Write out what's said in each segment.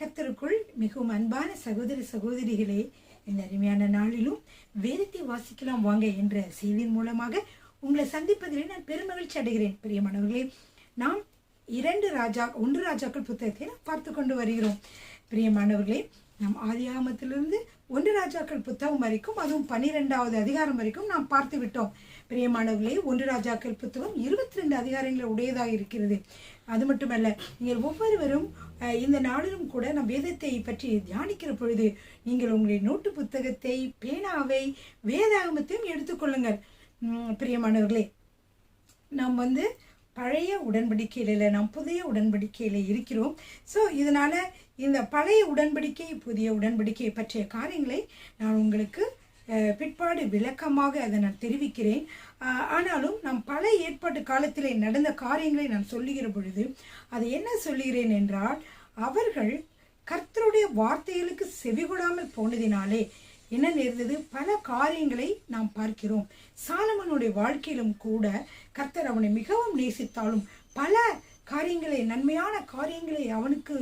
கர்த்தருக்குள் மிகவும் அன்பான சகோதர சகோதரிகளே, இந்த அருமையான நாளிலும் வேதத்தை வாசிக்கலாம் வாங்க என்ற செய்தியின் மூலமாக உங்களை சந்திப்பதிலே நான் பெருமகிழ்ச்சி அடைகிறேன். பிரியமானவர்களே, நாம் 1 ராஜாக்கள் புத்தகத்தை நாம் பார்த்து கொண்டு வருகிறோம். பிரியமானவர்களே, நாம் ஆதியாகமத்திலிருந்து 1 ராஜாக்கள் புத்தகம் வரைக்கும், அதுவும் 12வது அதிகாரம் வரைக்கும் நாம் பார்த்து விட்டோம். பிரியமானவர்களே, 1 ராஜாக்கள் புத்தகம் 22 அதிகாரங்கள் உடையதாக இருக்கிறது. அது மட்டுமல்ல, நீங்கள் ஒவ்வொருவரும் இந்த நாளிலும் கூட நம் வேதத்தை பற்றி தியானிக்கிற பொழுது நீங்கள் உங்களுடைய நோட்டு புத்தகத்தை, பேனாவை, வேதாகமத்தையும் எடுத்துக்கொள்ளுங்கள். பிரியமானவர்களே, நாம் பழைய உடன்படிக்கையில நாம் புதிய உடன்படிக்கையில இருக்கிறோம். ஸோ இதனால இந்த பழைய உடன்படிக்கை, புதிய உடன்படிக்கை பற்றிய காரியங்களை நான் உங்களுக்கு பிற்பாடு விளக்கமாக அதை நான் தெரிவிக்கிறேன். ஆனாலும் நாம் பழைய ஏற்பாட்டு காலத்திலே நடந்த காரியங்களை நான் சொல்லுகிற பொழுது அது என்ன சொல்லுகிறேன் என்றால், அவர்கள் கர்த்தருடைய வார்த்தைகளுக்கு செவிகொடாமல் போனதினாலே என்ன நேர்ந்தது? பல காரியங்களை நாம் பார்க்கிறோம். சாலமனுடைய வாழ்க்கையிலும் கூட கர்த்தர் அவனை மிகவும் நேசித்தாலும் பல காரியங்களை, நன்மையான காரியங்களை, அவனுக்கு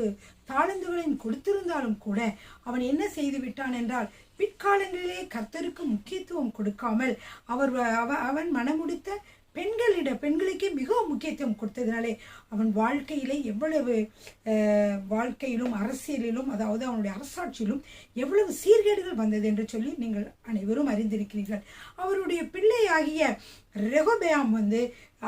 தாளந்துகளையும் கொடுத்திருந்தாலும் கூட அவன் என்ன செய்து விட்டான் என்றால், பிற்காலங்களிலே கர்த்தருக்கு முக்கியத்துவம் கொடுக்காமல் அவன் மனமுடித்த பெண்களுக்கே மிகவும் முக்கியத்துவம் கொடுத்ததினாலே அவன் வாழ்க்கையிலே எவ்வளவு வாழ்க்கையிலும் அரசியலிலும், அதாவது அவனுடைய அரசாட்சியிலும் எவ்வளவு சீர்கேடுகள் வந்தது என்று சொல்லி நீங்கள் அனைவரும் அறிந்திருக்கிறீர்கள். அவருடைய பிள்ளையாகிய ரெகொபெயாம்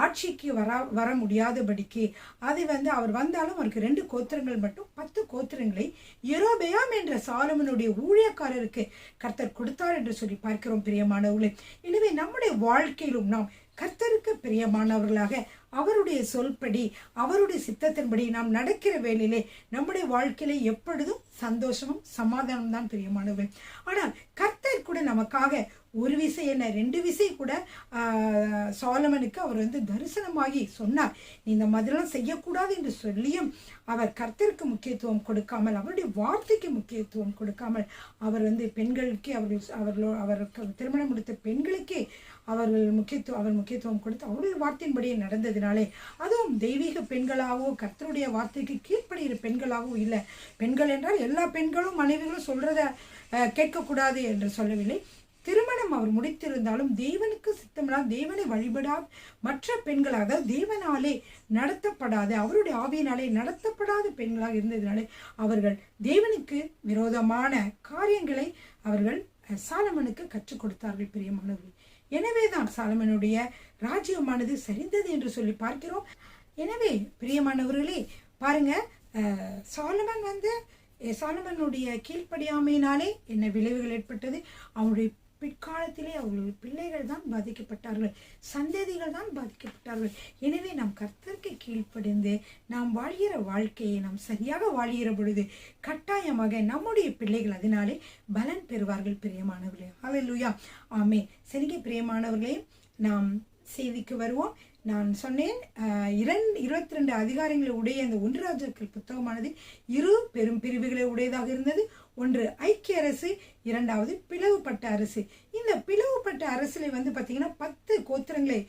ஆட்சிக்கு வர முடியாதபடிக்கு அதை அவர் வந்தாலும் அவருக்கு 2 கோத்திரங்கள் மட்டும் 10 கோத்திரங்களை யெரொபெயாம் என்ற சாலமனுடைய ஊழியக்காரருக்கு கர்த்தர் கொடுத்தார் என்று சொல்லி பார்க்கிறோம். பிரியமானவர்களே, எனவே நம்முடைய வாழ்க்கையிலும் நாம் கர்த்தருக்கு பிரியமானவர்களாக அவருடைய சொல்படி, அவருடைய சித்தத்தின்படி நாம் நடக்கிற வேளையிலே நம்முடைய வாழ்க்கையிலே எப்பொழுதும் சந்தோஷமும் சமாதானம் தான் பிரியமானவர்கள். ஆனால் கர்த்தர் கூட நமக்காக ஒரு விசை என்ன 2 விசை கூட சாலமனுக்கு அவர் தரிசனமாகி சொன்னார், நீ இந்த மாதிரிலாம் செய்யக்கூடாது என்று சொல்லியும் அவர் கர்த்தருக்கு முக்கியத்துவம் கொடுக்காமல், அவருடைய வார்த்தைக்கு முக்கியத்துவம் கொடுக்காமல், அவர் பெண்களுக்கு அவருக்கு திருமணம் முடித்த பெண்களுக்கே அவர் முக்கியத்துவம் கொடுத்து அவருடைய வார்த்தையின்படியே நடந்ததினாலே, அதுவும் தெய்வீக பெண்களாகவோ கர்த்தருடைய வார்த்தைக்கு கீழ்ப்படுகிற பெண்களாகவோ இல்லை. பெண்கள் என்றால் எல்லா பெண்களும் மனைவிகளும் சொல்றத கேட்கக்கூடாது என்று சொல்லவில்லை. திருமணம் அவர் முடித்திருந்தாலும் தேவனுக்கு சித்தமில்லாத, தேவனை வழிபடாத மற்ற பெண்களாக, தேவனாலே நடத்தப்படாத, அவருடைய ஆவியினாலே நடத்தப்படாத பெண்களாக இருந்ததினாலே அவர்கள் தேவனுக்கு விரோதமான காரியங்களை அவர்கள் சாலமனுக்கு கற்றுக் கொடுத்தார்கள். பிரியமானவர்கள், எனவேதான் சாலமனுடைய ராஜ்யமானது சரிந்தது என்று சொல்லி பார்க்கிறோம். எனவே பிரியமானவர்களே, பாருங்க, சாலமனுடைய கீழ்ப்படியாமையினாலே என்ன விளைவுகள் ஏற்பட்டது? அவனுடைய பிற்காலத்திலே அவர்களுடைய பிள்ளைகள் தான் பாதிக்கப்பட்டார்கள், சந்ததிகள் தான் பாதிக்கப்பட்டார்கள். எனவே நாம் கர்த்தருக்கு கீழ்ப்படிந்து நாம் வாழ்கிற வாழ்க்கையை நாம் சரியாக வாழ்கிற பொழுது கட்டாயமாக நம்முடைய பிள்ளைகள் அதனாலே பலன் பெறுவார்கள். பிரியமானவர்களே, ஹல்லேலூயா, ஆமென். சரிங்க பிரியமானவர்களே, நாம் செய்திக்கு வருவோம். நான் சொன்னேன் 22 அதிகாரங்களை உடைய அந்த 1 ராஜாக்கள் புத்தகமானது 2 பெரும் பிரிவுகளை உடையதாக இருந்தது. ஒன்று ஐக்கிய அரசு, 2வது பிளவுபட்ட அரசு. இந்த பிளவுபட்ட அரசுல பார்த்தீங்கன்னா 10 கோத்திரங்களை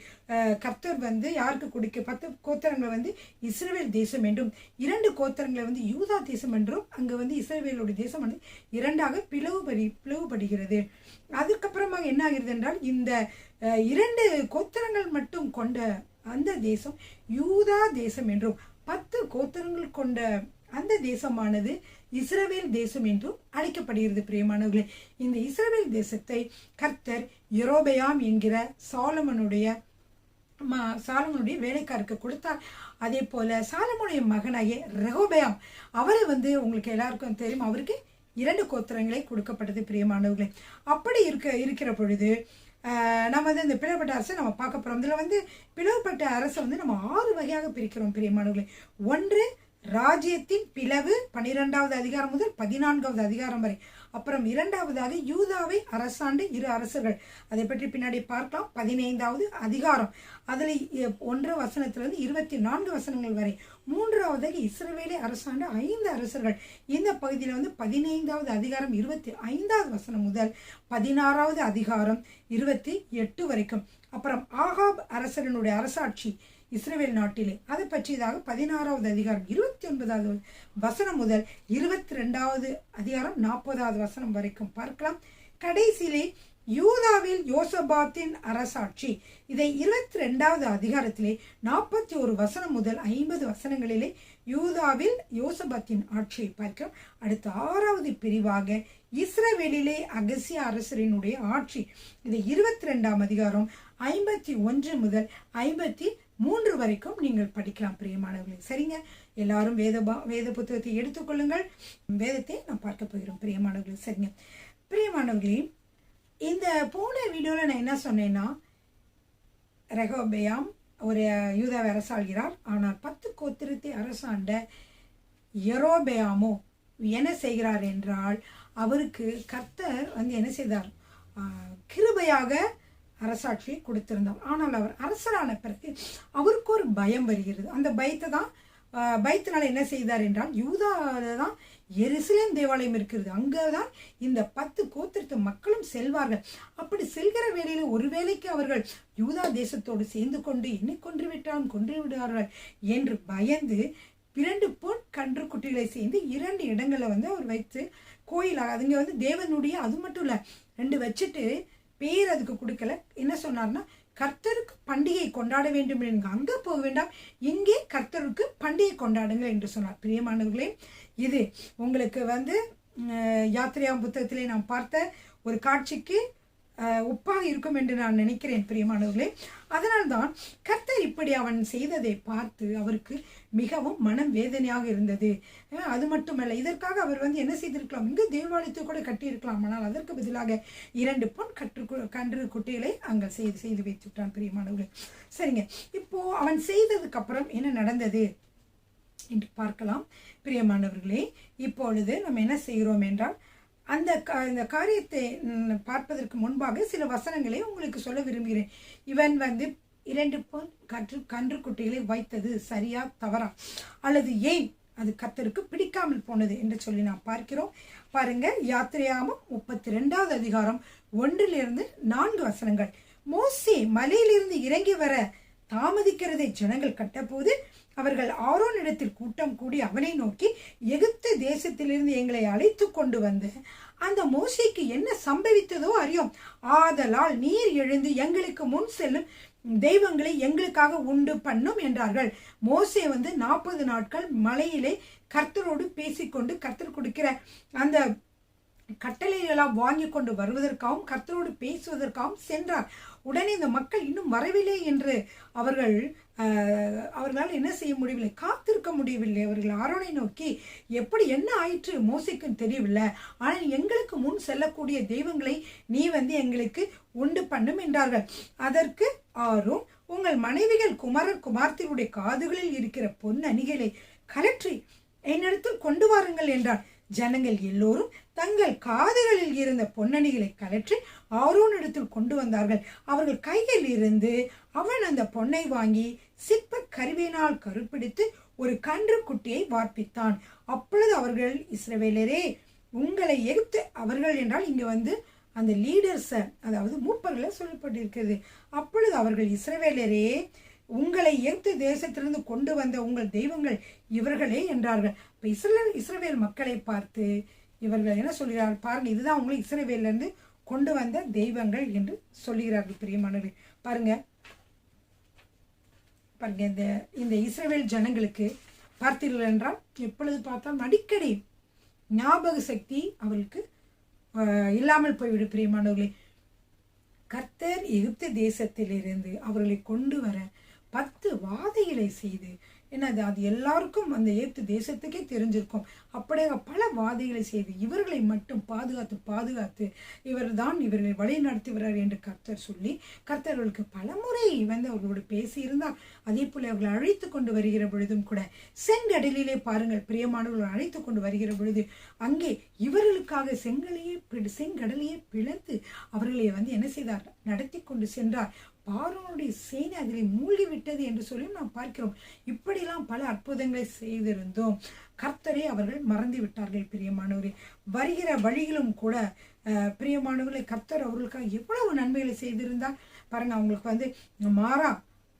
கர்த்தர் யாருக்கு கொடுக்க, 10 கோத்திரங்களை இஸ்ரவேல் தேசம் என்றும் 2 கோத்திரங்களை யூதா தேசம் என்றும், அங்க இஸ்ரவேலுடைய தேசம் 2ஆக பிளவுபடுகிறது. அதுக்கப்புறமாக என்ன ஆகிறது என்றால், இந்த 2 கோத்திரங்கள் மட்டும் கொண்ட அந்த தேசம் யூதா தேசம் என்றும், 10 கோத்திரங்கள் கொண்ட அந்த தேசமானது இஸ்ரவேல் தேசம் என்றும் அழைக்கப்படுகிறது. பிரியமானவர்களே, இந்த இஸ்ரவேல் தேசத்தை கர்த்தர் யெரொபெயாம் என்கிற சாலமனுடைய வேலைக்காரருக்கு கொடுத்தார். அதே போல சாலமனுடைய மகனாகிய ரெகொபெயாம், அவரை உங்களுக்கு எல்லாருக்கும் தெரியும், அவருக்கு 2 கோத்திரங்களை கொடுக்கப்பட்டது. பிரியமானவர்களே, அப்படி இருக்கிற பொழுது நம்ம இந்த பிளவுபட்ட அரசை நம்ம பார்க்க போறோம். இதுல பிளவுபட்ட அரசை நம்ம 6 வகையாக பிரிக்கிறோம். பிரியமானவர்களே, 1 ராஜ்யத்தின் பிளவு, 12வது அதிகாரம் முதல் 14வது அதிகாரம் வரை. அப்புறம் 2வதாக யூதாவை அரசாண்டு 2 அரசர்கள், அதை பற்றி பின்னாடி பார்க்கலாம். 15வது அதிகாரம், அதுல 1 வசனத்திலிருந்து 24 வசனங்கள் வரை. 3வதாக இஸ்ரவேலை அரசாண்டு 5 அரசர்கள். இந்த பகுதியில 15வது அதிகாரம் 25வது வசனம் முதல் 16வது அதிகாரம் 28 வரைக்கும். அப்புறம் ஆகாப் அரசனுடைய அரசாட்சி இஸ்ரவேல் நாட்டிலே. அதை பற்றியதாக 16வது அதிகாரம் 29வது வசனம் முதல் 22வது அதிகாரம் 40வது வசனம் வரைக்கும் பார்க்கலாம். கடைசியிலே யூதாவில் யோசபாத்தின் அரசாட்சி. இதை 22வது அதிகாரத்திலே 41 வசனம் முதல் 50 வசனங்களிலே யூதாவில் யோசபாத்தின் ஆட்சியை பார்க்கிறோம். அடுத்த 6வது பிரிவாக இஸ்ரவேலிலே அகசியா அரசரினுடைய ஆட்சி. இது 22ஆம் அதிகாரம் 51 முதல் 53 வரைக்கும் நீங்கள் படிக்கலாம் பிரியமானவர்களே. சரிங்க, எல்லாரும் வேத புத்தகத்தை எடுத்துக்கொள்ளுங்கள். வேதத்தை நாம் பார்க்க போகிறோம் பிரியமானவர்களே. சரிங்க பிரியமானவர்களே, இந்த போன வீடியோவில் நான் என்ன சொன்னேன்னா, ரெகோபெயாம் ஒரு யூதாவை அரசாள்கிறார். ஆனால் 10 கோத்திரத்தை அரசாண்ட யெரொபெயாமோ என்ன செய்கிறார் என்றால், அவருக்கு கர்த்தர் வந்து என்ன செய்தார், கிருபையாக அரசாட்சியை கொடுத்திருந்தார். ஆனால் அவர் அரசரான பிறகு அவருக்கு ஒரு பயம் வருகிறது. அந்த பயத்தினால என்ன செய்தார் என்றால், யூதாவில் தான் எருசலேம் தேவாலயம் இருக்கிறது, அங்கேதான் இந்த 10 கோத்திரத்து மக்களும் செல்வார்கள். அப்படி செல்கிற வேளையில ஒரு வேளைக்கு அவர்கள் யூதா தேசத்தோடு சேர்ந்து கொண்டு என்னை கொன்று விட்டாலும் கொன்று விடுவார்கள் என்று பயந்து 2 பொன் கன்று குட்டிகளை சேர்ந்து 2 இடங்களை வந்து அவர் வைத்து கோயிலாக, அதுங்க வந்து தேவனுடைய, அது மட்டும் இல்லை 2 வச்சுட்டு பேர் அதுக்கு கொடுக்கல. என்ன சொன்னார்னா, கர்த்தருக்கு பண்டிகை கொண்டாட வேண்டும் என்று அங்கே போக வேண்டாம், இங்கே கர்த்தருக்கு பண்டிகை கொண்டாடுங்கள் என்று சொன்னார். பிரியமானவர்களே, இது உங்களுக்கு வந்து யாத்திரையாம் புத்தகத்திலே நாம் பார்த்த ஒரு காட்சிக்கு ஒப்பாக இருக்கும் என்று நான் நினைக்கிறேன் பிரியமானவர்களே. அதனால்தான் கர்த்தர் இப்படி அவன் செய்ததை பார்த்து அவருக்கு மிகவும் மனம் வேதனையாக இருந்தது. அது மட்டுமல்ல, இதற்காக அவர் வந்து என்ன செய்திருக்கலாம், இங்கு தேவாலயத்தை கூட கட்டியிருக்கலாம். ஆனால் அதற்கு பதிலாக 2 பொன் கன்று குட்டிகளை அங்கே செய்து வைத்துட்டான் பிரியமானவர்களே. சரிங்க, இப்போ அவன் செய்ததுக்கு அப்புறம் என்ன நடந்தது என்று பார்க்கலாம் பிரியமானவர்களே. இப்பொழுது நம்ம என்ன செய்கிறோம் என்றால், இந்த காரியத்தை பார்ப்பதற்கு முன்பாக சில வசனங்களை உங்களுக்கு சொல்ல விரும்புகிறேன். இவன் வந்து 2 பொன் கன்று குட்டிகளை வைத்தது சரியா தவறா, அல்லது ஏன் அது கர்த்தருக்கு பிடிக்காமல் போனது என்று சொல்லி நாம் பார்க்கிறோம். பாருங்க, யாத்திரையாகமம் 32வது அதிகாரம் 1லிருந்து 4 வசனங்கள். மோசே மலையிலிருந்து இறங்கி வர தாமதிக்கிறதை ஜனங்கள் கட்டபோது அவர்கள் ஆரோனிடத்தில் கூட்டம் கூடி அவனை நோக்கி, எகிப்து தேசத்திலிருந்து எங்களை அழைத்து கொண்டு வந்த அந்த மோசேக்கு என்ன சம்பவித்ததோ அறியோம். ஆதலால் நீர் எழுந்து எங்களுக்கு முன் செல்லும் தெய்வங்களை எங்களுக்காக உண்டு பண்ணும் என்றார்கள். மோசே வந்து 40 நாட்கள் மலையிலே கர்த்தரோடு பேசிக்கொண்டு கர்த்தர் கொடுக்கிற அந்த கட்டளைகளெல்லாம் வாங்கி கொண்டு வருவதற்காகவும் கர்த்தரோடு பேசுவதற்காகவும் சென்றார். உடனே இந்த மக்கள் இன்னும் வரவில்லை என்று அவர்களால் என்ன செய்ய முடியவில்லை, காத்திருக்க முடியவில்லை. அவர்கள் ஆரோனை நோக்கி, எப்படி என்ன ஆயிற்று மோசேக்கும் தெரியவில்லை, ஆனால் எங்களுக்கு முன் செல்லக்கூடிய தெய்வங்களை நீ வந்து எங்களுக்கு உண்டு பண்ணும் என்றார்கள். அதற்கு ஆரோன், உங்கள் மனைவிகள் குமாரர் குமார்த்திகளுடைய காதுகளில் இருக்கிற பொன் அணிகளை கலற்றி என்னிடத்தில் கொண்டு வாருங்கள் என்றார். ஜனங்கள் எல்லோரும் தங்கள் காதுகளில் இருந்த பொன்னணிகளை கலற்றி ஆரோனிடத்தில் கொண்டு வந்தார்கள். அவர்கள் கையில் இருந்து அவன் அந்த பொன்னை வாங்கி சிற்ப கருவியினால் கருப்பிடித்து ஒரு கன்று குட்டியை வார்ப்பித்தான். அப்பொழுது அவர்கள், இஸ்ரவேலரே, உங்களை எகிப்து, அவர்கள் என்றால் இங்க வந்து அந்த லீடர்ஸ, அதாவது மூப்பர்களை சொல்லப்பட்டிருக்கிறது. அப்பொழுது அவர்கள், இஸ்ரவேலரே, உங்களை எகிப்து தேசத்திலிருந்து கொண்டு வந்த உங்கள் தெய்வங்கள் இவர்களே என்றார்கள். இப்போ இஸ்ரவேல் மக்களை பார்த்து இவர்கள் என்ன சொல்கிறார்கள் பாருங்க, இதுதான் உங்களை இஸ்ரவேல்ல இருந்து கொண்டு வந்த தெய்வங்கள் என்று சொல்லுகிறார்கள். பிரியமானவர்களே, பாருங்க இந்த இஸ்ரவேல் ஜனங்களுக்கு பார்த்தீர்கள் என்றால் எப்பொழுது பார்த்தாலும் அடிக்கடி ஞாபக சக்தி அவர்களுக்கு இல்லாமல் போய்விடும். பிரியமானவர்களே, கர்த்தர் எகிப்து தேசத்திலிருந்து அவர்களை கொண்டு வர 10 வாதைகளை செய்து, என்னது அது எல்லாருக்கும் அந்த எகிப்து தேசத்துக்கே தெரிஞ்சிருக்கும். அப்படியே பல வாதைகளை செய்து இவர்களை மட்டும் பாதுகாத்து இவர்தான் இவர்களை வழி நடத்துகிறார் என்று கர்த்தர் சொல்லி, கர்த்தர்களுக்கு பலமுறை வந்து அவர்களோடு பேசியிருந்தார். அதே போல அவர்கள் அழைத்து கொண்டு வருகிற பொழுதும் கூட செங்கடலிலே பாருங்கள் பிரியமானவர்கள் அழைத்து கொண்டு வருகிற பொழுது அங்கே இவர்களுக்காக செங்கடலையே பிளந்து அவர்களை வந்து என்ன செய்தார், நடத்தி கொண்டு சென்றார். பார்வோனுடைய சேனை அதிலே மூழ்கி விட்டது என்று சொல்லி நாம் பார்க்கிறோம். இப்படிலாம் பல அற்புதங்களை செய்திருந்தோம். கர்த்தரை அவர்கள் மறந்து விட்டார்கள். பிரியமானவரே, வருகிற வழிகளும் கூட பிரியமானவர்களை கர்த்தர் அவர்களுக்காக எவ்வளவு நன்மைகளை செய்திருந்தார் பாருங்க. அவங்களுக்கு வந்து மாறா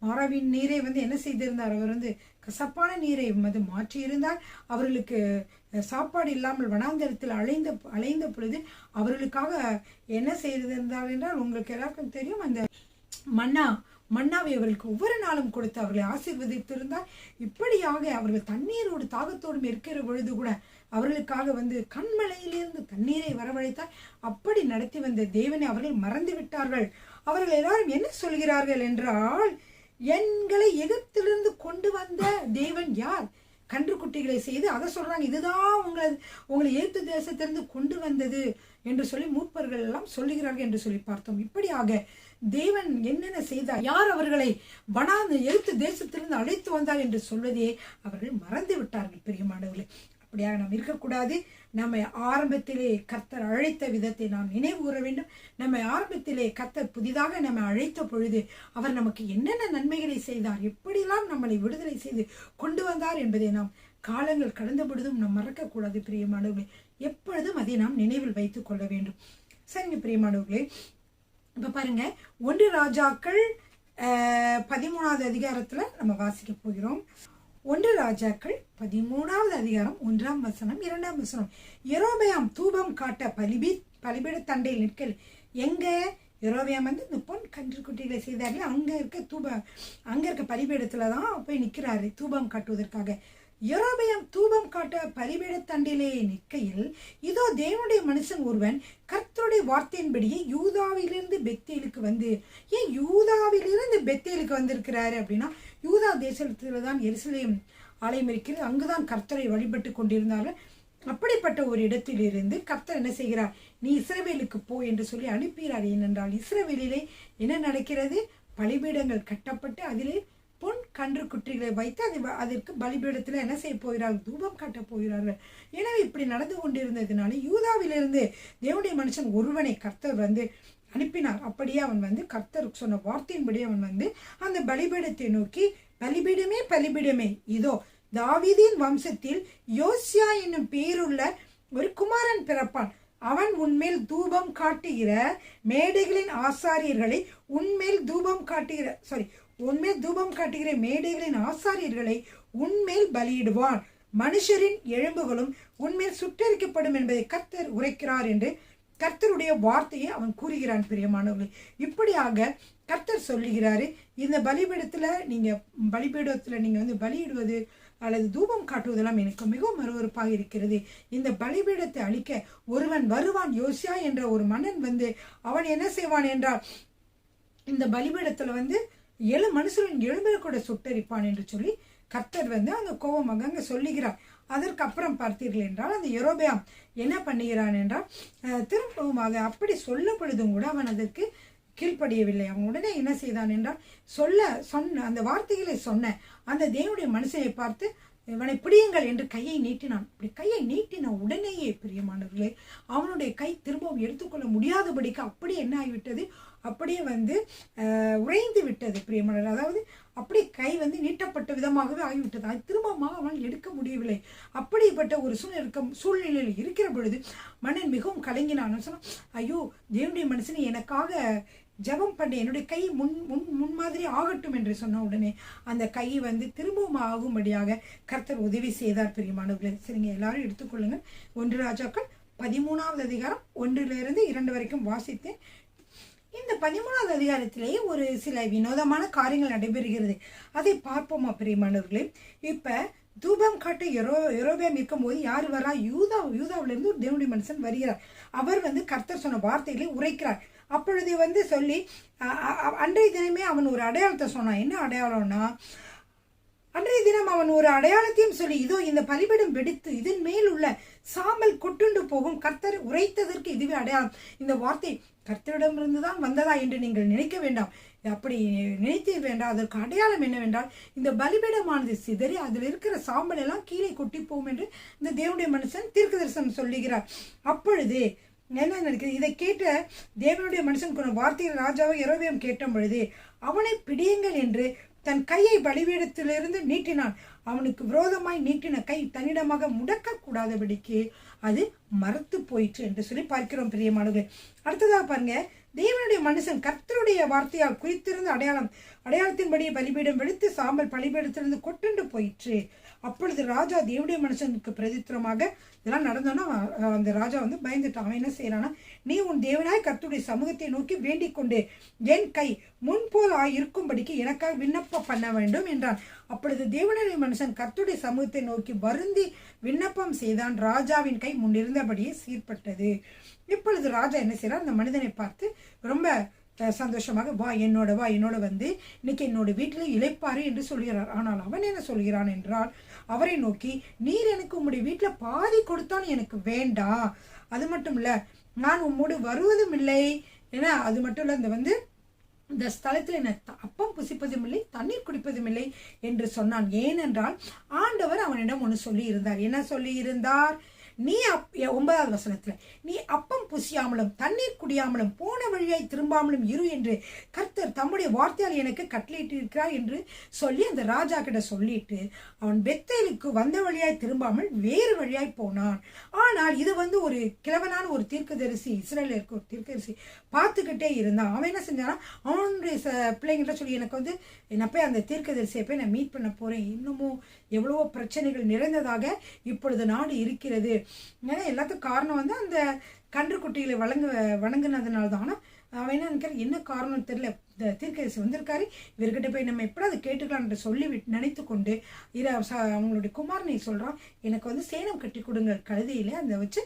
மாறாவின் நீரை என்ன செய்திருந்தார், அவர் கசப்பான நீரை மாற்றியிருந்தார். அவர்களுக்கு சாப்பாடு இல்லாமல் வனாந்தரத்தில் அலைந்த பொழுது அவர்களுக்காக என்ன செய்திருந்தார் என்றால், உங்களுக்கு எல்லாருக்கும் தெரியும், அந்த மன்னாவை அவர்களுக்கு ஒவ்வொரு நாளும் கொடுத்து அவர்களை ஆசீர்வதித்திருந்தார். இப்படியாக அவர்கள் தண்ணீரோடு தாகத்தோடும் இருக்கிற பொழுது கூட அவர்களுக்காக கண்மலையிலிருந்து தண்ணீரை வரவழைத்தார். அப்படி நடத்தி வந்த தேவனை அவர்கள் மறந்து விட்டார்கள். அவர்கள் எல்லாரும் என்ன சொல்கிறார்கள் என்றால், எங்களை எகிப்திலிருந்து கொண்டு வந்த தேவன் யார்? கன்றுக்குட்டிகளை செய்து அதை சொல்றாங்க, இதுதான் உங்களை எகிப்து தேசத்திலிருந்து கொண்டு வந்தது என்று சொல்லி மூப்பர்கள் எல்லாம் சொல்லுகிறார்கள் என்று சொல்லி பார்த்தோம். இப்படியாக தேவன் என்னென்ன செய்தார், யார் அவர்களை எகிப்து தேசத்திலிருந்து அழைத்து வந்தார் என்று சொல்வதே அவர்கள் மறந்து விட்டார்கள். பிரியமானவர்களே, அப்படியாக நாம் இருக்கக்கூடாது. நம்மை ஆரம்பத்திலே கர்த்தர் அழைத்த விதத்தை நாம் நினைவு கூற வேண்டும். நம்மை ஆரம்பத்திலே கர்த்தர் புதிதாக நம்மை அழைத்த பொழுது அவர் நமக்கு என்னென்ன நன்மைகளை செய்தார், எப்படியெல்லாம் நம்மளை விடுதலை செய்து கொண்டு வந்தார் என்பதை நாம் காலங்கள் கடந்த பொழுதும் நாம் மறக்கக்கூடாது. பிரியமானவர்களே, எப்பொழுதும் அதை நாம் நினைவில் வைத்துக் கொள்ள வேண்டும். சரிங்க பிரியமானவர்களே, இப்ப பாருங்க, 1 ராஜாக்கள் 13வது அதிகாரத்துல நம்ம வாசிக்க போகிறோம். 1 ராஜாக்கள் 13வது அதிகாரம் 1ஆம் வசனம் 2ஆம் வசனம். யெரொபெயாம் தூபம் காட்ட பலிபீட தண்டையில் நிற்கல். எங்க யெரொபெயாம் இந்த பொன் கன்றுக்குட்டிகளை செய்தார்கள், அங்க இருக்க பலிபீடத்துலதான் போய் நிற்கிறாரு தூபம் காட்டுவதற்காக. யெரொபெயாம் தூபம் காட்ட பலிபீட தண்டிலே நிற்கையில், இதோ தேவனுடைய மனுஷன் ஒருவன் கர்த்தருடைய வார்த்தையின்படியே யூதாவிலிருந்து பெத்தேலுக்கு ஏன் யூதாவிலிருந்து பெத்தேலுக்கு வந்திருக்கிறாரு அப்படின்னா, யூதா தேசத்துல தான் எருசலேம் ஆலயம் இருக்கிறது, அங்குதான் கர்த்தரை வழிபட்டு கொண்டிருந்தார்கள். அப்படிப்பட்ட ஒரு இடத்திலிருந்து கர்த்தர் என்ன செய்கிறார், நீ இஸ்ரவேலுக்கு போ என்று சொல்லி அனுப்புகிறார். ஏனென்றால் இஸ்ரவேலிலே என்ன நடக்கிறது, பலிபீடங்கள் கட்டப்பட்டு அதிலே பொன் கன்று குட்டிகளை வைத்து அதற்கு பலிபீடத்துல என்ன செய்ய போகிறார்கள், தூபம் காட்ட போகிறார்கள். எனவே இப்படி நடந்து கொண்டிருந்ததுனால யூதாவிலிருந்து தேவனுடைய மனுஷன் ஒருவனை கர்த்தர் அனுப்பினார். அப்படியே அவன் கர்த்தர் சொன்ன வார்த்தையின்படி அவன் அந்த பலிபீடத்தை நோக்கி, பலிபீடமே பலிபீடமே, இதோ தாவீதின் வம்சத்தில் யோசியா என்னும் பேருள்ள ஒரு குமாரன் பிறப்பான். அவன் உன்மேல் தூபம் காட்டுகிற மேடைகளின் ஆசாரியர்களை உன்மேல் தூபம் காட்டுகிற மேடைகளின் ஆசாரியர்களை உன்மேல் பலியிடுவான். மனுஷரின் எலும்புகளும் உன்மேல் சுட்டரிக்கப்படும் என்பதை கர்த்தர் உரைக்கிறார் என்று கர்த்தருடைய வார்த்தையை அவன் கூறுகிறான். பிரியமானவர்களே, இப்படியாக கர்த்தர் சொல்லுகிறாரு, இந்த பலிபீடத்துல நீங்க பலியிடுவது அல்லது தூபம் காட்டுவதெல்லாம் எனக்கு மிகவும் அருவருப்பாக இருக்கிறது. இந்த பலிபீடத்தை அழிக்க ஒருவன் வருவான், யோசியா என்ற ஒரு மன்னன் அவன் என்ன செய்வான் என்றால், இந்த பலிபீடத்துல மனுஷரின் எலும்பை கூட சுட்டரிப்பான் என்று சொல்லி கர்த்தர் அந்த கோபமாக அங்க சொல்லுகிறார். அதற்கு அப்புறம் பார்த்தீர்கள் என்றால், அந்த யெரொபெயாம் என்ன பண்ணுகிறான் என்றால், திரும்பவுமாக அப்படி சொல்லும் பொழுதும் கூட அவன் அதற்கு கீழ்ப்படியவில்லை. அவன் உடனே என்ன செய்தான் என்றால், சொன்ன அந்த வார்த்தைகளை சொன்ன அந்த தேவனுடைய மனுஷனை பார்த்து, இவனை பிடியுங்கள் என்று கையை நீட்டினான். இப்படி கையை நீட்டின உடனேயே பிரியமானவர்களே, அவனுடைய கை திரும்பவும் எடுத்துக்கொள்ள முடியாதபடிக்கு அப்படியே என்ன ஆகிவிட்டது, அப்படியே உறைந்து விட்டது பிரியமானவர்கள். அதாவது அப்படியே கை நீட்டப்பட்ட விதமாகவே ஆகிவிட்டது. அது திரும்பமாக அவனால் எடுக்க முடியவில்லை. அப்படிப்பட்ட ஒரு சூழ்நிலையில் இருக்கிற பொழுது மன்னன் மிகவும் கலங்கினான். சொன்னான், ஐயோ தேவனுடைய மனுஷனை எனக்காக ஜெபம் பண்ணி என்னுடைய கை முன் மாதிரி ஆகட்டும் என்று சொன்ன உடனே அந்த கையை திரும்பவும் ஆகும்படியாக கர்த்தர் உதவி செய்தார். பிரியமானவர்களே, சரிங்க, எல்லாரும் எடுத்துக்கொள்ளுங்க. 1 ராஜாக்கள் 13வது அதிகாரம் 1லிருந்து 2 வரைக்கும் வாசித்தேன். இந்த 13வது அதிகாரத்திலேயே ஒரு சில வினோதமான காரியங்கள் நடைபெறுகிறது. அதை பார்ப்போமா பிரியமானவர்களே. இப்ப தூபம் காட்ட யெரொபெயாம் இருக்கும் போது யார் வரா, யூதாவிலிருந்து ஒரு தேவனுடைய மனுஷன் வருகிறார். அவர் கர்த்தர் சொன்ன வார்த்தைகளை உரைக்கிறார். அப்பொழுது சொல்லி அன்றைய தினமே அவன் ஒரு அடையாளத்தை சொன்னான். என்ன அடையாளம்னா, அன்றைய தினம் அவன் ஒரு அடையாளத்தையும் சொல்லி, இதோ இந்த பலிபீடம் வெடித்து இதன் மேல் உள்ள சாம்பல் கொட்டுண்டு போகும், கர்த்தர் உரைத்ததற்கு இதுவே அடையாளம். இந்த வார்த்தை கர்த்தரிடமிருந்துதான் வந்ததா என்று நீங்கள் நினைக்க வேண்டாம். அப்படி நினைத்து வேண்டாம். அதற்கு அடையாளம் என்னவென்றால், இந்த பலிபீடமானது சிதறி அதில் இருக்கிற சாம்பல் எல்லாம் கீழே கொட்டி போகும் என்று இந்த தேவனுடைய மனுஷன் தீர்க்கதரிசனம் சொல்லுகிறார். அப்பொழுது என்ன நடக்குது, இதை கேட்ட தேவனுடைய மனுஷன் கொண்ட வார்த்தையை ராஜாவை யெரொபெயாம் கேட்ட பொழுது, அவனை பிடியுங்கள் என்று தன் கையை பலிபீடத்திலிருந்து நீட்டினான். அவனுக்கு விரோதமாய் நீட்டின கை தன்னிடமாக முடக்க கூடாதபடிக்கு அது மரத்து போயிற்று என்று சொல்லி பார்க்கிறோம் பிரியமானவர்களே. அடுத்ததாக பாருங்க, தேவனுடைய மனுஷன் கர்த்தருடைய வார்த்தையால் குறித்திருந்த அடையாளத்தின்படியே பலிபீடம் வெளுத்து சாம்பல் பலிபீடத்திலிருந்து கொட்டுண்டு போயிற்று. அப்பொழுது ராஜா தேவனுடைய மனுஷனுக்கு பிரதித்திரமாக இதெல்லாம் நடந்தோன்னா அந்த ராஜா பயந்துட்டான். அவன் என்ன செய்யறான்னா, நீ உன் தேவனாய் கர்த்தருடைய சமூகத்தை நோக்கி வேண்டிக் கொண்டு என் கை முன்போல் இருக்கும்படிக்கு எனக்காக விண்ணப்பம் பண்ண வேண்டும் என்றான். அப்பொழுது தேவனுடைய மனுஷன் கர்த்தருடைய சமூகத்தை நோக்கி வருந்தி விண்ணப்பம் செய்தான். ராஜாவின் கை முன்னிருந்தபடியே சீர்பட்டது. இப்பொழுது ராஜா என்ன செய்யறார், அந்த மனிதனை பார்த்து ரொம்ப சந்தோஷமாக வா என்னோட இன்னைக்கு என்னோட வீட்டில் இளைப்பாரு என்று சொல்கிறார். ஆனால் அவன் என்ன சொல்கிறான் என்றால், அவரை நோக்கி நீர் எனக்கு உம்முடைய வீட்டில் பாதி கொடுத்தான் எனக்கு வேண்டாம், அது மட்டும் இல்ல நான் உம்மோடு வருவதும் இல்லை, ஏன்னா அது மட்டும் இல்ல இந்த ஸ்தலத்தில் என்ன அப்பம் புசிப்பதும் இல்லை தண்ணீர் குடிப்பதும் இல்லை என்று சொன்னான். ஏனென்றால் ஆண்டவர் அவனிடம் ஒன்று சொல்லி இருந்தார். என்ன சொல்லி இருந்தார்? நீ 9வது வசனத்துல நீ அப்பம் புசியாமலும் தண்ணீர் குடியாமலும் போன வழியாய் திரும்பாமலும் இரு என்று கர்த்தர் தம்முடைய வார்த்தையால் எனக்கு கட்டளையிட்டு இருக்கிறார் என்று சொல்லி அந்த ராஜா கிட்ட சொல்லிட்டு அவன் பெத்தேலுக்கு வந்த வழியாய் திரும்பாமல் வேறு வழியாய் போனான். ஆனால் இது ஒரு கிழவனான ஒரு தீர்க்கதரிசி, இஸ்ரேல இருக்க ஒரு தீர்க்கதரிசி பார்த்துக்கிட்டே இருந்தான். அவன் என்ன செஞ்சானா, அவனுடைய பிள்ளைங்கிட்ட சொல்லி எனக்கு நான் போய் அந்த தீர்க்கதரிசியை போய் நான் மீட் பண்ண போறேன், இன்னமும் எவ்வளவோ பிரச்சனைகள் நிறைந்ததாக இப்பொழுது நாடு இருக்கிறது. ஏன்னா எல்லாத்துக்கும் காரணம் அந்த கன்றுக்குட்டிகளை வணங்கினதுனால தான். ஆனால் அவன் என்ன நினைக்கிற, என்ன காரணம் தெரியல, இந்த தீர்க்கதரிசி வந்திருக்காரு, இவர்கிட்ட போய் நம்ம எப்படி அதை கேட்டுக்கலாம்ன்ற சொல்லி நினைத்து கொண்டு அவங்களுடைய குமாரனை சொல்றான், எனக்கு சேனம் கட்டி கொடுங்க கழுதையில அந்த வச்சு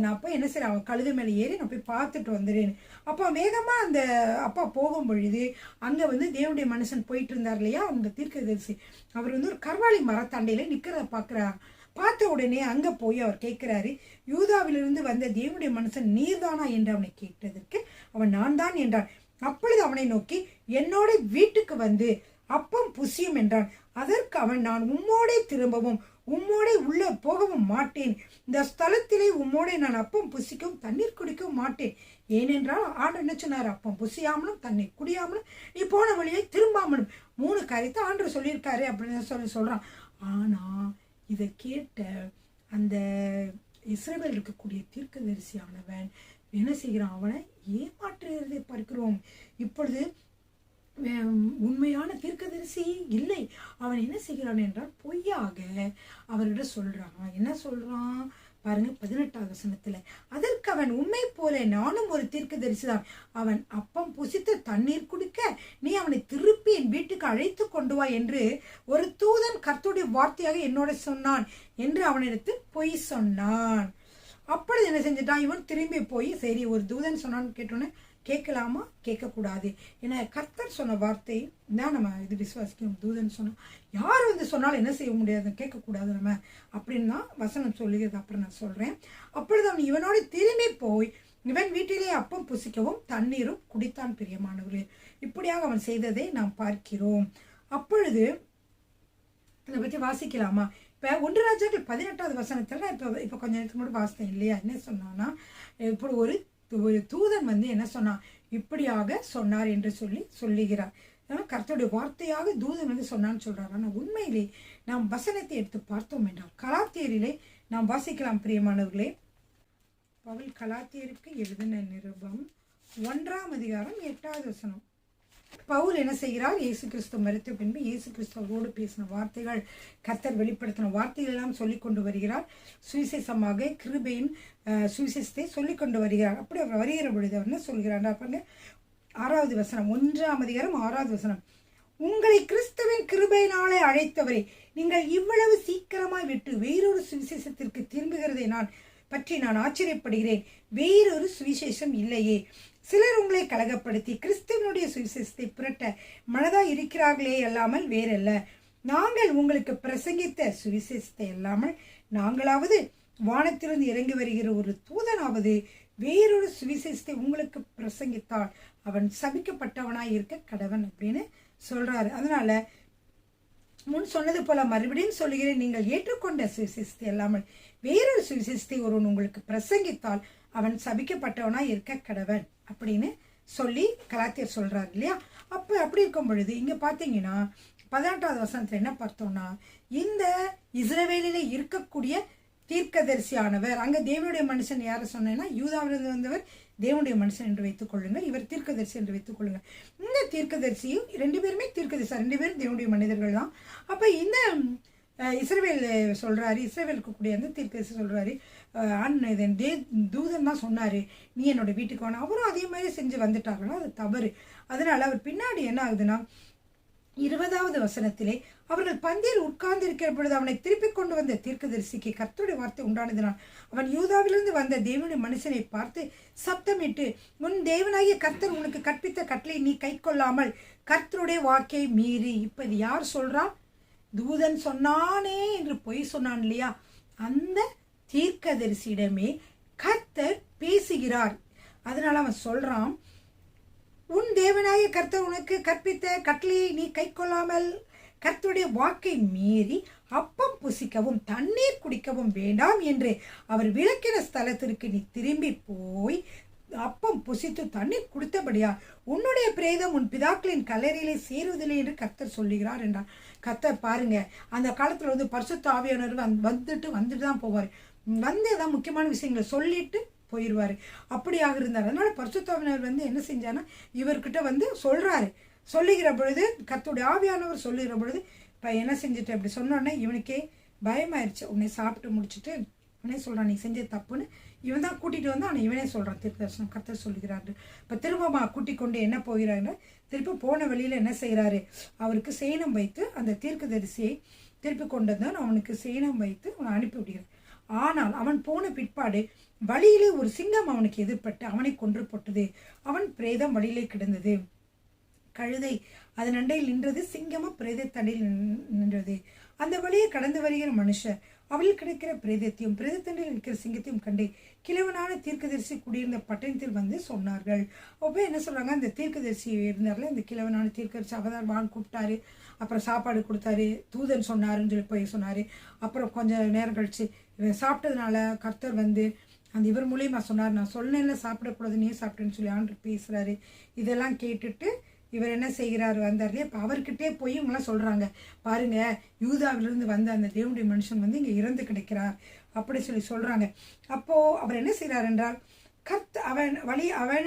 நான் போய் என்ன செய்யறேன், அவன் கழுதை மேலே ஏறி நான் போய் பார்த்துட்டு வந்துடுறேன். அப்போ வேகமா அந்த அப்பா போகும் பொழுது அங்க தேவனுடைய மனுஷன் போயிட்டு இருந்தார் இல்லையா, அந்த தீர்க்கதரிசி அவர் ஒரு கர்வாலி மரத்தாண்டையில நிக்கிறத பாக்குறார். பார்த்த உடனே அங்க போய் அவர் கேட்கிறாரு, யூதாவிலிருந்து வந்த தேவனுடைய மனுஷன் நீர்தானா என்று அவனை கேட்டதற்கு அவன் நான் தான் என்றான். அப்பொழுது அவனை நோக்கி என்னோட வீட்டுக்கு வந்து அப்பம் புசியும் என்றான். அதற்கு அவன், நான் உம்மோடே திரும்பவும் உம்மோடே உள்ள போகவும் மாட்டேன், இந்த ஸ்தலத்திலே உம்மோடே நான் அப்பம் புசிக்கவும் தண்ணீர் குடிக்கவும் மாட்டேன். ஏனென்றால் ஆண்டு என்ன சொன்னார், அப்பம் புசியாமலும் தண்ணீர் குடியாமலும் நீ போன வழியை திரும்பாமலும் 3 காரியத்தை ஆண்டு சொல்லியிருக்காரு அப்படின்னு சொல்றான். ஆனா இதை கேட்ட அந்த இஸ்ரவேல் இருக்கக்கூடிய தீர்க்கதரிசியானவன் என்ன செய்கிறான், அவனை ஏமாற்றுகிறதை பார்க்கிறோம். இப்பொழுது உண்மையான தீர்க்கதரிசி இல்லை, அவன் என்ன செய்கிறான் என்றால் பொய்யாக அவர்கிட்ட சொல்றான். என்ன சொல்றான் பாருங்க, 18வது வசனத்துல, அதற்கு அவன், உண்மை போல நானும் ஒரு தீர்க்கதரிசிதான், அவன் அப்பம் புசித்து தண்ணீர் குடிக்க நீ அவனை திருப்பி என் வீட்டுக்கு அழைத்து கொண்டு வா என்று ஒரு தூதன் கர்த்தருடைய வார்த்தையாக என்னோட சொன்னான் என்று அவனிடத்து பொய் சொன்னான். அப்பொழுது என்ன செஞ்சிட்டான், இவன் திரும்பி போய் சரி ஒரு தூதன் சொன்னான்னு கேட்டோன்னே கேட்கலாமா, கேட்கக்கூடாது, ஏன்னா கர்த்தர் சொன்ன வார்த்தை தான் நம்ம இது விசுவாசிக்கணும். தூதன் சொன்னா யார் சொன்னாலும் என்ன செய்ய முடியாது, கேட்கக்கூடாது நம்ம அப்படின்னு தான் வசனம் சொல்லுகிறது. அப்புறம் நான் சொல்றேன். அப்பொழுது அவன் இவனோட திரும்பி போய் இவன் வீட்டிலே அப்பம் புசிக்கவும் தண்ணீரும் குடித்தான். பிரியமானவர்களே, இப்படியாக அவன் செய்ததை நாம் பார்க்கிறோம். அப்பொழுது இதை பற்றி வாசிக்கலாமா? இப்போ 1 ராஜாக்கள் 18வது வசனத்தில் நான் இப்போ கொஞ்ச நேரத்துக்கு முன்னாடி வாசித்தேன் இல்லையா, என்ன சொன்னான்னா, இப்படி ஒரு தூதன் என்ன சொன்னான், இப்படியாக சொன்னார் என்று சொல்லுகிறார். கர்த்தருடைய வார்த்தையாக தூதன் சொன்னான்னு சொல்றாரு. ஆனால் உண்மையிலே நாம் வசனத்தை எடுத்து பார்த்தோம் என்றால் கலாத்தியரிலே நாம் வாசிக்கலாம். பிரியமானவர்களே, பவுல் கலாத்தியருக்கு எழுதின நிருபம் 1ஆம் அதிகாரம் 8வது வசனம். பவுல் என்ன செய்கிறார், இயேசு கிறிஸ்து மரித்த பின்பு இயேசு கிறிஸ்துவோடு பேசின வார்த்தைகள், கர்த்தர் வெளிப்படுத்தின வார்த்தைகள் எல்லாம் சொல்லிக் கொண்டு வருகிறார். சுவிசேஷமாக கிருபையின் சுவிசேஷத்தை சொல்லிக் கொண்டு வருகிறார். அப்படி அவர் வருகிற பொழுது அவர் என்ன சொல்கிறார் பாருங்க, 6வது வசனம், 1ஆம் அதிகாரம் 6வது வசனம். உங்களை கிறிஸ்துவின் கிருபையினாலே அழைத்தவரை நீங்கள் இவ்வளவு சீக்கிரமாய் விட்டு வேறொரு சுவிசேஷத்திற்கு திரும்புகிறதை நான் ஆச்சரியப்படுகிறேன். வேறொரு சுவிசேஷம் இல்லையே. சிலர் உங்களை கலகப்படுத்தி கிறிஸ்துவனுடைய சுவிசேஷத்தை புரட்ட மனதாய் இருக்கிறார்களே அல்லாமல் வேறல்ல. நாங்கள் உங்களுக்கு பிரசங்கித்த சுவிசேஷத்தை அல்லாமல் நாங்களாவது வானத்திலிருந்து இறங்கி வருகிற ஒரு தூதனாவது வேறொரு சுவிசேஷத்தை உங்களுக்கு பிரசங்கித்தால் அவன் சபிக்கப்பட்டவனாய் இருக்க கடவன் அப்படின்னு சொல்றாரு. அதனால முன் சொன்னது போல மறுபடியும் சொல்லுகிறேன், நீங்கள் ஏற்றுக்கொண்ட சுவிசேஷத்தை அல்லாமல் வேறொரு சுவிசேஷத்தை ஒருவன் உங்களுக்கு பிரசங்கித்தால் அவன் சபிக்கப்பட்டவனாய் இருக்க கடவன் அப்படின்னு சொல்லி கலாத்தியர் சொல்றாரு இல்லையா. அப்படி இருக்கும் பொழுது இங்க பாத்தீங்கன்னா 18வது வசனத்துல என்ன பார்த்தோம்னா, இந்த இஸ்ரவேலில இருக்கக்கூடிய தீர்க்கதரிசியானவர். அங்க தேவனுடைய மனுஷன் யாரை சொன்னேன்னா யூதாவிலிருந்து வந்தவர் தேவனுடைய மனுஷன் என்று வைத்துக் கொள்ளுங்கள், இவர் தீர்க்கதரிசி என்று வைத்துக் கொள்ளுங்கள். இந்த தீர்க்கதரிசியும் 2 பேருமே தீர்க்கதரிசி, 2 பேரும் தேவனுடைய மனிதர்கள் தான். அப்ப இந்த இஸ்ரவேல் சொல்றாரு, இஸ்ரவேலுக்கு கூடிய அந்த தீர்க்கதரிசி சொல்றாரு, தூதன் தான் சொன்னாரு நீ என்னோட வீட்டுக்கு வேணும். அவரும் அதே மாதிரி செஞ்சு வந்துட்டாங்கன்னா அது தவறு. அதனால அவர் பின்னாடி என்ன ஆகுதுன்னா 20வது வசனத்திலே அவர்கள் பந்தியில் உட்கார்ந்து இருக்கிற பொழுது அவனை திருப்பி கொண்டு வந்த தீர்க்கதரிசிக்கு கர்த்தருடைய வார்த்தை உண்டானதினால் அவன் யூதாவிலிருந்து வந்த தேவனுடைய மனுஷனை பார்த்து சப்தமிட்டு, உன் தேவனாகிய கர்த்தர் உனக்கு கற்பித்த கட்டளை நீ கை கொள்ளாமல் கர்த்தருடைய வாக்கை மீறி. இப்ப இது யார் சொல்றா? தூதன் சொன்னானே என்று பொய் சொன்னான் இல்லையா, அந்த தீர்க்கதரிசியிடமே கர்த்தர் பேசுகிறார். அதனால அவன் சொல்றான், உன் தேவனாய கர்த்தர் உனக்கு கற்பித்த கட்டளையை நீ கை கொள்ளாமல் கர்த்தருடைய வாக்கை மீறி அப்பம் புசிக்கவும் தண்ணீர் குடிக்கவும் வேண்டாம் என்று அவர் விளக்கின ஸ்தலத்திற்கு நீ திரும்பி போய் அப்பம் புசித்து தண்ணீர் குடித்தபடியா உன்னுடைய பிரேதம் உன் பிதாக்களின் கல்லறையிலே சேருவதில்லை என்று கர்த்தர் சொல்லுகிறார் என்றார். கர்த்தர் பாருங்க, அந்த காலத்துல வந்து பரிசுத்த ஆவியானவர் வந்துட்டு தான் போவார். வந்து ஏதாவது முக்கியமான விஷயங்களை சொல்லிட்டு போயிடுவாரு. அப்படியாக இருந்தார். அதனால பரிசுத்தாவினர் வந்து என்ன செஞ்சானா இவர்கிட்ட வந்து சொல்லுகிற பொழுது, கர்த்தருடைய ஆவியானவர் சொல்லுகிற பொழுது இப்போ என்ன செஞ்சுட்டு அப்படி சொன்னோடனே இவனுக்கே பயமாயிருச்சு. உன்னை சாப்பிட்டு முடிச்சுட்டு இவனே சொல்றான் நீ செஞ்ச தப்புன்னு. இவன் தான் கூட்டிட்டு வந்து ஆனால் இவனே சொல்றான் தீர்க்கதரிசனம் கர்த்தர் சொல்லுகிறாரு. இப்போ திரும்ப கூட்டி கொண்டு என்ன போகிறாரு, திருப்பி போன வழியில என்ன செய்யறாரு, அவருக்கு சேனம் வைத்து அந்த தீர்க்கதரிசியை திருப்பி கொண்டு வந்து அவனுக்கு சேனம் வைத்து அவனை அனுப்பி விடுகிறார். ஆனால் அவன் போன பிற்பாடு வழியிலே ஒரு சிங்கம் அவனுக்கு எதிர்பட்டு அவனை கொன்று போட்டது. அவன் பிரேதம் வழியிலே கிடந்தது. கழுதை அதன் அண்டையில் நின்றது, சிங்கமும் பிரேத தண்டையில் நின்றது. அந்த வழியை கடந்து வருகிற மனுஷர் அவளில் கிடைக்கிற பிரேதத்தையும் பிரேதத்தண்டையில் இருக்கிற சிங்கத்தையும் கண்டு கிழவனான தீர்க்கதரிசி குடியிருந்த பட்டணத்தில் வந்து சொன்னார்கள். அப்போ என்ன சொல்றாங்க, அந்த தீர்க்கதரிசி இருந்தார்ல, அந்த கிழவனான தீர்க்கதரிசி அவதார் வான் கூப்பிட்டாரு, அப்புறம் சாப்பாடு கொடுத்தாரு, தூதன் சொன்னாருன்னு சொல்லி போய் சொன்னாரு. அப்புறம் கொஞ்சம் நேரம் கழிச்சு இவன் சாப்பிட்டதுனால கர்த்தர் வந்து அந்த இவர் மூலியமா சொன்னார், நான் சொன்னேன்ல சாப்பிடக்கூடாது நீ சாப்பிட்டேன்னு சொல்லி ஆண்டவர் பேசுறாரு. இதெல்லாம் கேட்டுட்டு இவர் என்ன செய்கிறாரு, வந்தார். இப்போ அவர்கிட்டே போய் இவங்கெல்லாம் சொல்றாங்க, பாருங்க யூதாவிலிருந்து வந்த அந்த தேவனுடைய மனுஷன் வந்து இங்க இறந்து கிடைக்கிறார் அப்படி சொல்லி சொல்றாங்க. அப்போ அவர் என்ன செய்கிறார் என்றால்,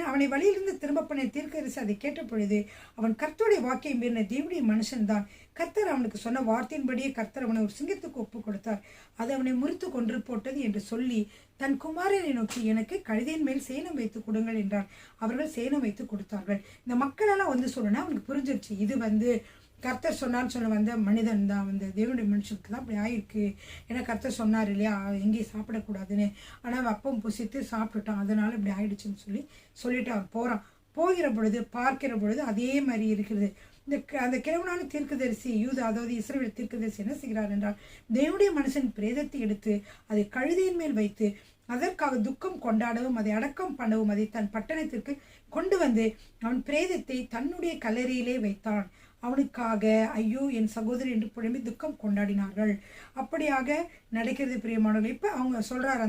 அவனை வழியிலிருந்து திரும்ப பண்ண தீர்க்கதரிசி அதை கேட்ட பொழுது அவன் கர்த்தருடைய வாக்கை மீறின தேவனுடைய மனுஷன் தான். கர்த்தர் அவனுக்கு சொன்ன வார்த்தையின்படியே கர்த்தர் அவனை ஒரு சிங்கத்துக்கு ஒப்பு கொடுத்தார், அது அவனை முறித்து கொன்று போட்டது என்று சொல்லி தன் குமாரனை நோக்கி எனக்கு கழுதையின் மேல் சேனம் வைத்து கொடுங்கள் என்றார். அவர்கள் சேனம் வைத்து கொடுத்தார்கள். இந்த மக்களெல்லாம் வந்து சொல்லணும்னா அவனுக்கு புரிஞ்சிருச்சு, இது வந்து கர்த்தர் சொன்னான்னு சொல்ல வந்த மனிதன் தான், வந்து தேவனுடைய மனுஷனுக்கு தான் அப்படி ஆயிருக்கு. ஏன்னா கர்த்தர் சொன்னார் இல்லையா எங்கேயும் சாப்பிடக்கூடாதுன்னு, ஆனால் அப்பம் புசித்து சாப்பிட்டுட்டான் அதனால இப்படி ஆயிடுச்சுன்னு சொல்லிட்டு அவன் போகிற பொழுது பார்க்கிற பொழுது அதே மாதிரி இருக்கிறது. அந்த கிழவனான தீர்க்கதரிசி யூதா, அதாவது இஸ்ரவேல் தீர்க்கதரிசி என்ன செய்கிறார் என்றால், தேவனுடைய மனுஷன் பிரேதத்தை எடுத்து அதை கழுதையின் மேல் வைத்து அதற்காக துக்கம் கொண்டாடவும் அதை அடக்கம் பண்ணவும் அதை தன் பட்டணத்திற்கு கொண்டு வந்து அவன் பிரேதத்தை தன்னுடைய கல்லறையிலே வைத்தான். அவனுக்காக ஐயோ என் சகோதரி என்று புலம்பி துக்கம் கொண்டாடினார்கள். அப்படியாக நடக்கிறது பிரியமானவர்கள். இப்போ அவங்க சொல்றார்,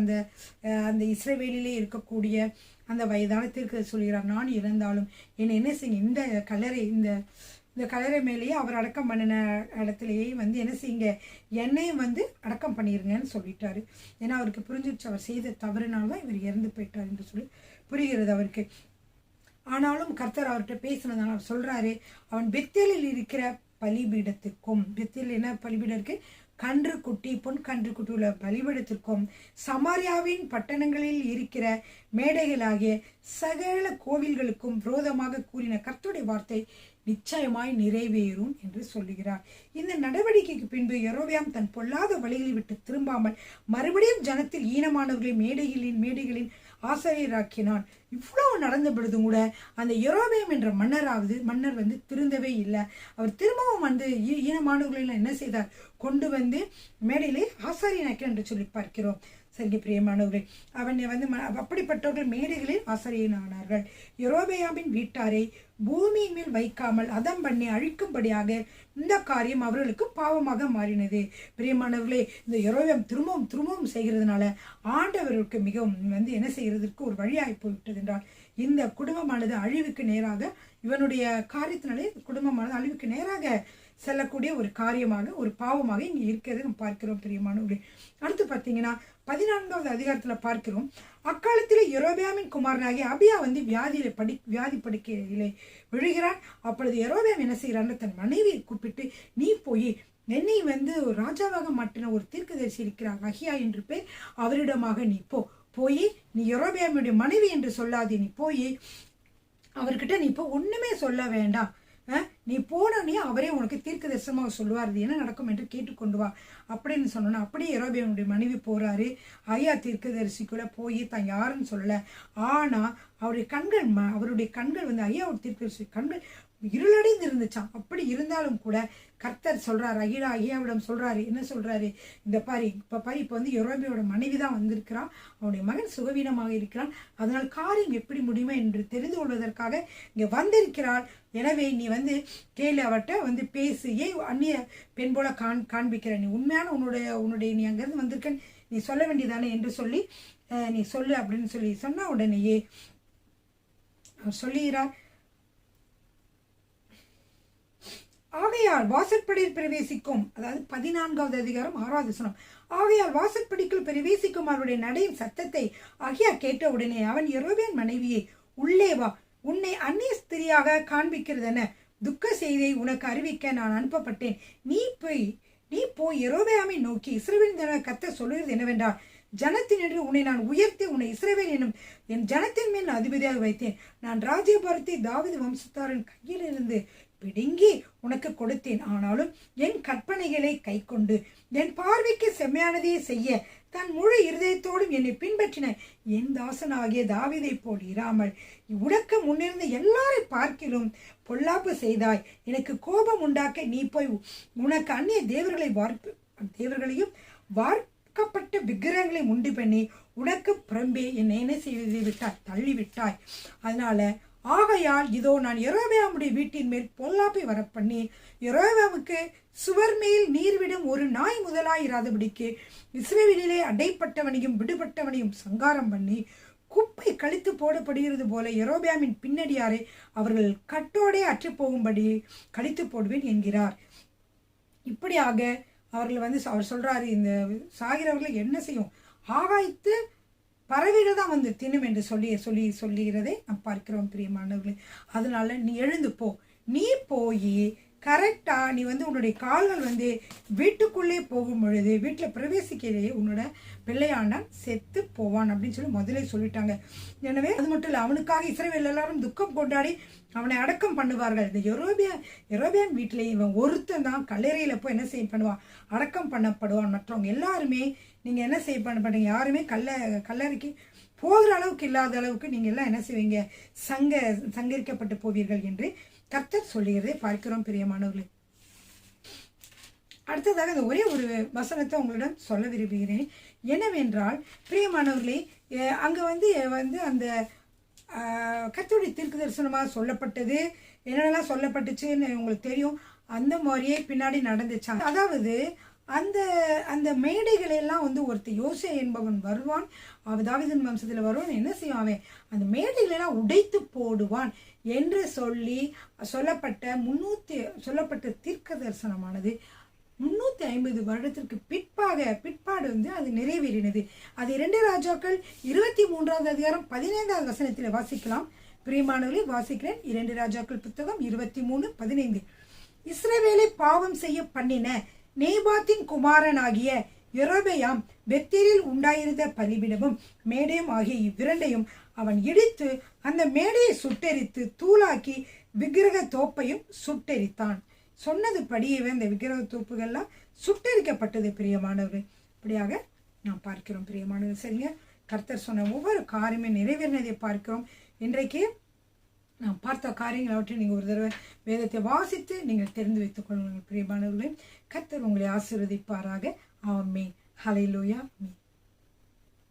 அந்த இஸ்ரவேலிலே இருக்கக்கூடிய அந்த வயதான தீர்க்கதரிசி சொல்கிறார், நான் இறந்தாலும் என்னை என்ன செய்யுங்க, இந்த கல்லறை மேலேயே அவர் அடக்கம் பண்ணின இடத்துலையே வந்து என்ன செய்யுங்க, என்னையும் வந்து அடக்கம் பண்ணிருங்கன்னு சொல்லிட்டாரு. ஏன்னா அவருக்கு புரிஞ்சிருச்சு அவர் செய்த தவறுனால்தான் இவர் இறந்து போயிட்டார் என்று சொல்லி புரிகிறது அவருக்கு. ஆனாலும் கர்த்தர் அவர்கிட்ட பேசினதால அவர் சொல்றாரு, அவன் பெத்தேலில் இருக்கிற பலிபீடத்திற்கும், பெத்தேலில் என்ன பலிபீடம் இருக்கு, கன்று குட்டி பொன் கன்று குட்டி உள்ள பலிபீடத்திற்கும் சமாரியாவின் பட்டணங்களில் இருக்கிற மேடைகளாகிய சகல கோவில்களுக்கும் விரோதமாக கூறின கர்த்தருடைய வார்த்தை நிச்சயமாய் நிறைவேறும் என்று சொல்லுகிறார். இந்த நடவடிக்கைக்கு பின்பு யெரொபெயாம் தன் பொல்லாத வழிகளை விட்டு திரும்பாமல் மறுபடியும் ஜனத்தில் ஈனமானவர்களை மேடைகளின் ஆசிரியராக்கினான். இவ்வளவு நடந்த பொழுதும் கூட அந்த யெரொபெயாம் என்ற மன்னர் வந்து திருந்தவே இல்லை. அவர் திரும்பவும் வந்து ஈனமானவர்களை என்ன செய்தார், கொண்டு வந்து மேடையிலே ஆசாரியனாக்கினார் என்று சொல்லி பார்க்கிறோம். சரி பிரியமானவர்களே, அவன் வந்து அப்படிப்பட்டவர்கள் மேடைகளில் ஆசாரியனானார்கள். யெரொபெயாமின் வீட்டாரை பூமியின் மேல் வைக்காமல் அதம் பண்ணி அழிக்கும்படியாக இந்த காரியம் அவர்களுக்கு பாவமாக மாறினது. பிரியமானவர்களே, இந்த யெரொபெயாம் திரும்பவும் செய்கிறதுனால ஆண்டவர்களுக்கு மிகவும் வந்து என்ன செய்கிறதுக்கு ஒரு வழியாய் போய்விட்டது என்றால், இந்த குடும்பமானது அழிவுக்கு நேராக, இவனுடைய காரியத்தினாலே குடும்பமானது அழிவுக்கு நேராக செல்லக்கூடிய ஒரு காரியமாக, ஒரு பாவமாக இங்கே இருக்கிறது நம்ம பார்க்கிறோம் பிரியமானவர்களே. அடுத்து பார்த்தீங்கன்னா 14வது அதிகாரத்தில் பார்க்கிறோம், அக்காலத்தில் யெரொபெயாமின் குமாரனாகிய அபியா வந்து வியாதி படுக்கையிலே விழுகிறான். அப்பொழுது யெரொபெயாம் என்ன செய்கிறான்னு தன் மனைவியை கூப்பிட்டு, நீ போய் என்னை வந்து ராஜாவாக மாட்டின ஒரு தீர்க்கதரிசி இருக்கிறார், அகியா என்று பேர், அவரிடமாக நீ போய் நீ யெரொபெயாமுடைய மனைவி என்று சொல்லாதே, நீ போய் அவர்கிட்ட நீ இப்போ ஒண்ணுமே சொல்ல வேண்டாம், நீ போனே அவரே உனக்கு தீர்க்க தரிசனமாக சொல்லுவார், இது என்ன நடக்கும் என்று கேட்டுக்கொண்டு வா அப்படின்னு சொன்னோன்னா அப்படியே யெரொபெயாமுடைய மனைவி போறாரு. ஐயா தீர்க்கதரிசிக்குள்ள போய் தான் யாருன்னு சொல்லல. ஆனா அவருடைய கண்கள் வந்து ஐயாவோட தீர்க்கதரிசி கண்கள் இருளடைந்து இருந்துச்சான். அப்படி இருந்தாலும் கூட கர்த்தர் சொல்றாரு, ஐயாவிடம் சொல்றாரு, என்ன சொல்றாரு, இந்த பாரு இப்ப வந்து யெரொபெயாமோட மனைவி தான் வந்திருக்கிறான், அவனுடைய மகன் சுகவீனமாக இருக்கிறான், அதனால் காரியம் எப்படி முடியுமா என்று தெரிந்து கொள்வதற்காக இங்க வந்திருக்கிறாள். எனவே நீ வந்து கேளு, அவட்ட வந்து பேசு, ஏன் அந்நிய பெண் போல காண்பிக்கிற, நீ உண்மையான உன்னுடைய நீ அங்கிருந்து வந்திருக்கன்னு நீ சொல்ல வேண்டியதானே என்று சொல்லி நீ சொல்லு அப்படின்னு சொல்லி சொன்னா உடனேயே அவர் சொல்லுகிறார், ஆகையால் வாசற்படியில் பிரவேசிக்கும், அதாவது 14வது அதிகாரம் 6வது வசனம், ஆகையால் வாசற்படிக்குள் பிரவேசிக்கும் அவருடைய நடையும் சத்தத்தை அகியா கேட்ட உடனே அவன் யெரொபெயாம் மனைவியை, உள்ளே வா, உன்னை அந்நிய ஸ்திரியாக காண்பிக்கிறதென துக்க செய்தியை உனக்கு அறிவிக்க நான் அனுப்பப்பட்டேன். நீ போய் யெரொபெயாமை நோக்கி, இஸ்ரவேலின் கர்த்தர் சொல்லுகிறது என்னவென்றால், ஜனத்தினின்று உன்னை நான் உயர்த்தி உன்னை இஸ்ரவேல் என்னும் என் ஜனத்தின் மேல் அதிபதியாக வைத்தேன். நான் ராஜ்யபாரத்தை தாவீது வம்சத்தாரின் கையிலிருந்து பிடுங்கி உனக்கு கொடுத்தேன். ஆனாலும் என் கற்பனைகளை கை கொண்டு என் பார்வைக்கு செம்மையானதையே செய்ய தன் முழு இருதயத்தோடும் என்னை பின்பற்றின என் தாசனாகிய தாவீதை போல் இராமல் உனக்கு முன்னிருந்த எல்லாரை பார்க்கிலும் பொல்லாப்பு செய்தாய். எனக்கு கோபம் உண்டாக்க நீ போய் உனக்கு அந்நிய தேவர்களையும் வார்க்கப்பட்ட விக்கிரகங்களை உண்டு பண்ணி உனக்கு புறம்பே என்னை என்ன செய்து விட்டாய், தள்ளிவிட்டாய். அதனால ஆகையால் இதோ நான் யெரொபெயாமுடைய வீட்டின் மேல் பொல்லாப்பை வரப்பண்ணி யெரொபெயாமுக்கு சுவர் மேல் நீர்விடும் ஒரு நாய் முதலாயிராதபடிக்கு இஸ்ரவேலிலே அடைப்பட்டவனையும் விடுபட்டவனையும் சங்காரம் பண்ணி குப்பை கழித்து போடப்படுகிறது போல யெரொபெயாமின் பின்னடியாரை அவர்கள் கட்டோடே அற்று போகும்படி கழித்து போடுவேன் என்கிறார். இப்படியாக அவர்கள் வந்து அவர் சொல்றாரு, இந்த சாகிறவர்களை என்ன செய்யும், ஆகாய்த்து பறவைகள் தான் வந்து தின்னும் என்று சொல்லுகிறதை நாம் பார்க்கிறோம் பிரியமானவர்களே. அதனால நீ எழுந்து போ, நீ போய் கரெக்டா நீ வந்து உன்னுடைய கால்கள் வந்து வீட்டுக்குள்ளே போகும் பொழுது வீட்டில் பிரவேசிக்கிறதே உன்னோட பிள்ளையாண்டான் செத்து போவான் அப்படின்னு சொல்லி முதலே சொல்லிட்டாங்க. எனவே அது மட்டும் இல்லை, அவனுக்காக இஸ்ரவேல் எல்லாரும் துக்கம் கொண்டாடி அவனை அடக்கம் பண்ணுவார்கள். இந்த யெரொபெயாம் வீட்டிலே இவன் ஒருத்தன் தான் கல்லறையில போய் என்ன பண்ணுவான், அடக்கம் பண்ணப்படுவான். மற்றவங்க எல்லாருமே நீங்க என்ன பண்ண மாட்டீங்க, யாருமே கல்லறைக்கு போகிற அளவுக்கு இல்லாத அளவுக்கு நீங்க எல்லாம் என்ன செய்வீங்க, சங்கரிக்கப்பட்டு போவீர்கள் என்று கர்த்தர் சொல்லுகிறதை பார்க்கிறோம் பிரியமானவர்களே. அடுத்ததாக அந்த ஒரே ஒரு வசனத்தை உங்களிடம் சொல்ல விரும்புகிறேன். என்னவென்றால் பிரியமானவர்களே, அங்க வந்து அந்த கர்த்தருடைய தீர்க்க தரிசனமாக சொல்லப்பட்டது என்னென்னலாம் சொல்லப்பட்டுச்சுன்னு உங்களுக்கு தெரியும். அந்த மாதிரியே பின்னாடி நடந்துச்சாங்க. அதாவது அந்த மேடைகளெல்லாம் வந்து ஒருத்தர் யோசே என்பவன் வருவான், தாவீதின் வம்சத்தில் வருவான், என்ன செய்வான், அவன் அந்த மேடைகளெல்லாம் உடைத்து போடுவான் என்று சொல்லப்பட்ட தீர்க்க தரிசனமானது 350 வருடத்திற்கு பிற்பாடு வந்து அது நிறைவேறினது. அது 2 ராஜாக்கள் 23வது அதிகாரம் 15வது வசனத்தில் வாசிக்கலாம். பிரியமானவர்களே, வாசிக்கிறேன். 2 ராஜாக்கள் புத்தகம் 23:15. இஸ்ரவேலை பாவம் செய்ய பண்ணின நேபாத்தின் குமாரனாகிய யெரொபெயாம் பெத்தேலில் உண்டாயிருந்த பலிபீடமும் மேடையும் ஆகிய இவ்விரண்டையும் அவன் இடித்து அந்த மேடையை சுட்டெரித்து தூளாக்கி விக்கிரக தோப்பையும் சுட்டெரித்தான். சொன்னதுபடியே இந்த விக்கிரக தோப்புகள்லாம் சுட்டெரிக்கப்பட்டது பிரியமானவர்கள். இப்படியாக நாம் பார்க்கிறோம் பிரியமானவர்கள். சரிங்க, கர்த்தர் சொன்ன ஒவ்வொரு காரியமே நிறைவேறினதை பார்க்கிறோம். இன்றைக்கு நாம் பார்த்த காரியங்களை அவற்றை நீங்கள் ஒரு தடவை வேதத்தை வாசித்து நீங்கள் தெரிந்து வைத்துக் கொள்ளுங்கள் பிரியமானவர்களே. கர்த்தர் உங்களை ஆசீர்வதிப்பாராக. ஆமென். ஹல்லேலூயா.